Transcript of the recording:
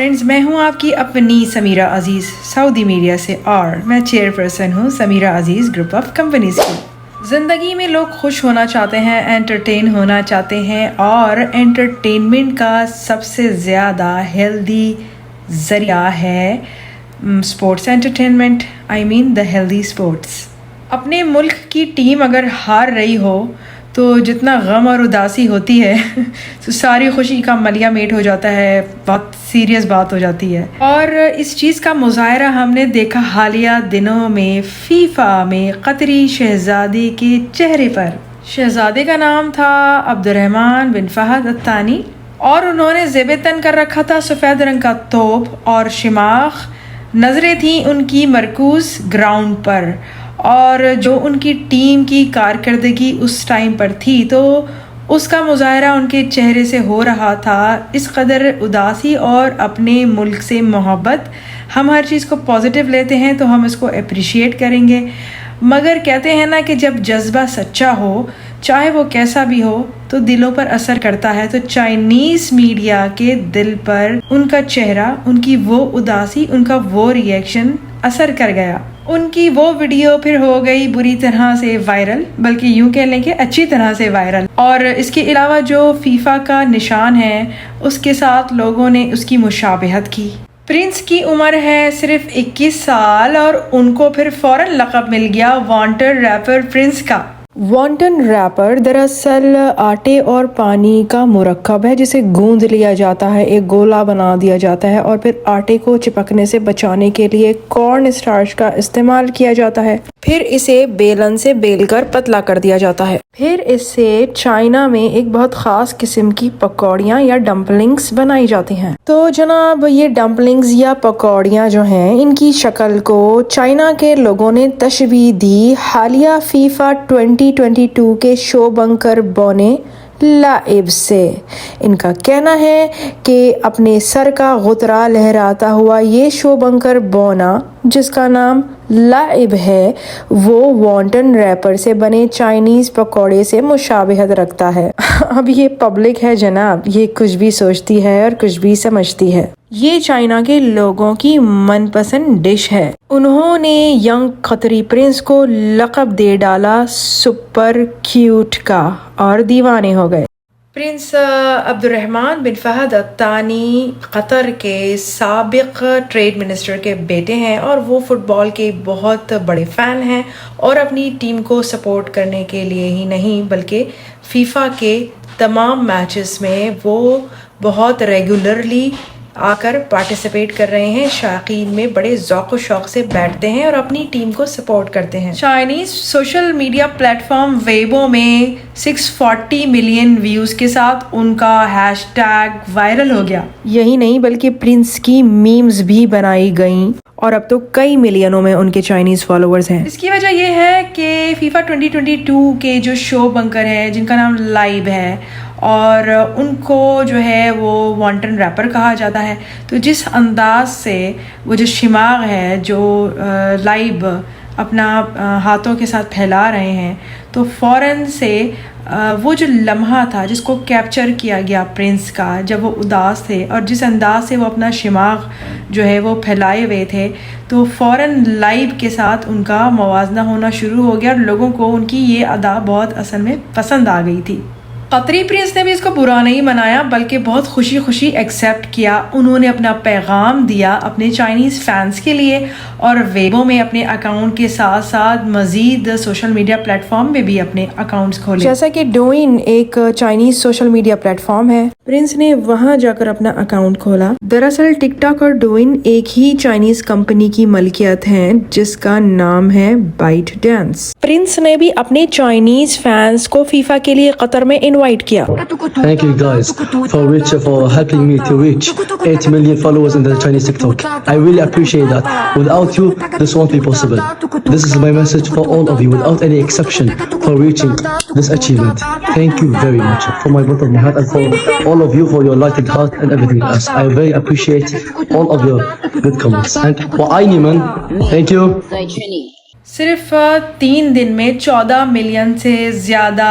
Friends, میں ہوں آپ کی اپنی سمیرہ عزیز سعودی میڈیا سے، اور میں چیئر پرسن ہوں سمیرہ عزیز گروپ آف کمپنیز کی۔ زندگی میں لوگ خوش ہونا چاہتے ہیں، انٹرٹین ہونا چاہتے ہیں، اور انٹرٹینمنٹ کا سب سے زیادہ ہیلدی ذریعہ ہے اسپورٹس انٹرٹینمنٹ، دا ہیلدی اسپورٹس۔ اپنے ملک کی ٹیم اگر ہار رہی ہو تو جتنا غم اور اداسی ہوتی ہے تو ساری خوشی کا ملیہ میٹ ہو جاتا ہے، بہت سیریس بات ہو جاتی ہے۔ اور اس چیز کا مظاہرہ ہم نے دیکھا حالیہ دنوں میں فیفا میں قطری شہزادے کے چہرے پر۔ شہزادے کا نام تھا عبد الرحمن بن فہد الثانی، اور انہوں نے زیب تن کر رکھا تھا سفید رنگ کا توپ اور شماغ، نظریں تھیں ان کی مرکوز گراؤنڈ پر، اور جو ان کی ٹیم کی کارکردگی اس ٹائم پر تھی تو اس کا مظاہرہ ان کے چہرے سے ہو رہا تھا۔ اس قدر اداسی اور اپنے ملک سے محبت، ہم ہر چیز کو پازیٹیو لیتے ہیں تو ہم اس کو اپریشیٹ کریں گے، مگر کہتے ہیں نا کہ جب جذبہ سچا ہو چاہے وہ کیسا بھی ہو تو دلوں پر اثر کرتا ہے۔ تو چائنیز میڈیا کے دل پر ان کا چہرہ، ان کی وہ اداسی، ان کا وہ ریئیکشن اثر کر گیا۔ ان کی وہ ویڈیو پھر ہو گئی بری طرح سے وائرل، بلکہ یوں کہہ لیں کہ اچھی طرح سے وائرل، اور اس کے علاوہ جو فیفا کا نشان ہے اس کے ساتھ لوگوں نے اس کی مشابہت کی۔ پرنس کی عمر ہے صرف 21 سال اور ان کو پھر فوراً لقب مل گیا وانٹڈ ریپر پرنس کا۔ وانٹن ریپر دراصل آٹے اور پانی کا مرکب ہے جسے گوندھ لیا جاتا ہے، ایک گولا بنا دیا جاتا ہے، اور پھر آٹے کو چپکنے سے بچانے کے لیے کارن اسٹارچ کا استعمال کیا جاتا ہے، پھر اسے بیلن سے بیل کر پتلا کر دیا جاتا ہے، پھر اس سے چائنا میں ایک بہت خاص قسم کی پکوڑیاں یا ڈمپلنگز بنائی جاتی ہیں۔ تو جناب یہ ڈمپلنگز یا پکوڑیاں جو ہیں ان کی شکل کو چائنا کے لوگوں نے تشبیہ دی حالیہ فیفا 2022 کے شو بنکر بونے لائب سے۔ ان کا کہنا ہے کہ اپنے سر کا غترہ لہراتا ہوا یہ شو بنکر بونا، جس کا نام لائب ہے، وہ وانٹن ریپر سے بنے چائنیز پکوڑے سے مشابہت رکھتا ہے۔ اب یہ پبلک ہے جناب، یہ کچھ بھی سوچتی ہے اور کچھ بھی سمجھتی ہے۔ یہ چائنا کے لوگوں کی من پسند ڈش ہے۔ انہوں نے ینگ قطری پرنس کو لقب دے ڈالا سپر کیوٹ کا، اور دیوانے ہو گئے۔ پرنس عبد الرحمن بن فہد الثانی قطر کے سابق ٹریڈ منسٹر کے بیٹے ہیں، اور وہ فٹ بال کے بہت بڑے فین ہیں، اور اپنی ٹیم کو سپورٹ کرنے کے لیے ہی نہیں بلکہ فیفا کے تمام میچز میں وہ بہت ریگولرلی آ کر پارٹیسپیٹ کر رہے ہیں، شائقین میں بڑے ذوق و شوق سے بیٹھتے ہیں اور اپنی ٹیم کو سپورٹ کرتے ہیں۔ Chinese social media plate form Weibo میں 640 ملین ویوز کے ساتھ ان کا ہیش ٹیگ وائرل ہو گیا۔ یہی نہیں بلکہ پرنس کی میمز بھی بنائی گئیں، اور اب تو کئی ملینوں میں ان کے چائنیز فالوورز ہیں۔ اس کی وجہ یہ ہے کہ فیفا 2022 کے جو شو بنکر ہیں جن کا نام لائب ہے، اور ان کو جو ہے وہ وانٹن ریپر کہا جاتا ہے، تو جس انداز سے وہ جو شماغ ہے جو لائب اپنا ہاتھوں کے ساتھ پھیلا رہے ہیں، تو فوراً سے وہ جو لمحہ تھا جس کو کیپچر کیا گیا پرنس کا، جب وہ اداس تھے اور جس انداز سے وہ اپنا شماغ جو ہے وہ پھیلائے ہوئے تھے، تو فوراً لائب کے ساتھ ان کا موازنہ ہونا شروع ہو گیا، اور لوگوں کو ان کی یہ ادا بہت اصل میں پسند آ گئی تھی۔ قطری پرنس نے بھی اس کو برا نہیں منایا بلکہ بہت خوشی خوشی ایکسیپٹ کیا۔ انہوں نے اپنا پیغام دیا اپنے چائنیز فینس کے لیے، اور ویبو میں اپنے اکاؤنٹ کے ساتھ ساتھ مزید سوشل میڈیا پلیٹ فارم میں بھی اپنے اکاؤنٹس کھولے، جیسا کہ ڈوئن ایک Chinese social media plate form ہے۔ پرنس نے وہاں جا کر اپنا اکاؤنٹ کھولا۔ دراصل ٹک ٹاک اور ڈوئن ایک ہی چائنیز کمپنی کی ملکیت ہے جس کا نام ہے بائٹ ڈانس۔ پرنس نے بھی اپنے چائنیز فینس کو فیفا کے لیے قطر میں انوائٹ کیا۔ Thank you guys for helping me to reach 8 million followers in the Chinese TikTok. I really appreciate that. Without you, this won't be possible. This is my message for all of you, without any exception, for reaching this achievement. Thank you very much from my bottom of my heart, and for all of you for your lighted heart and everything else. I very appreciate all of your good comments. And وعيني من thank you. صرف 3 دن میں 14 million سے زیادہ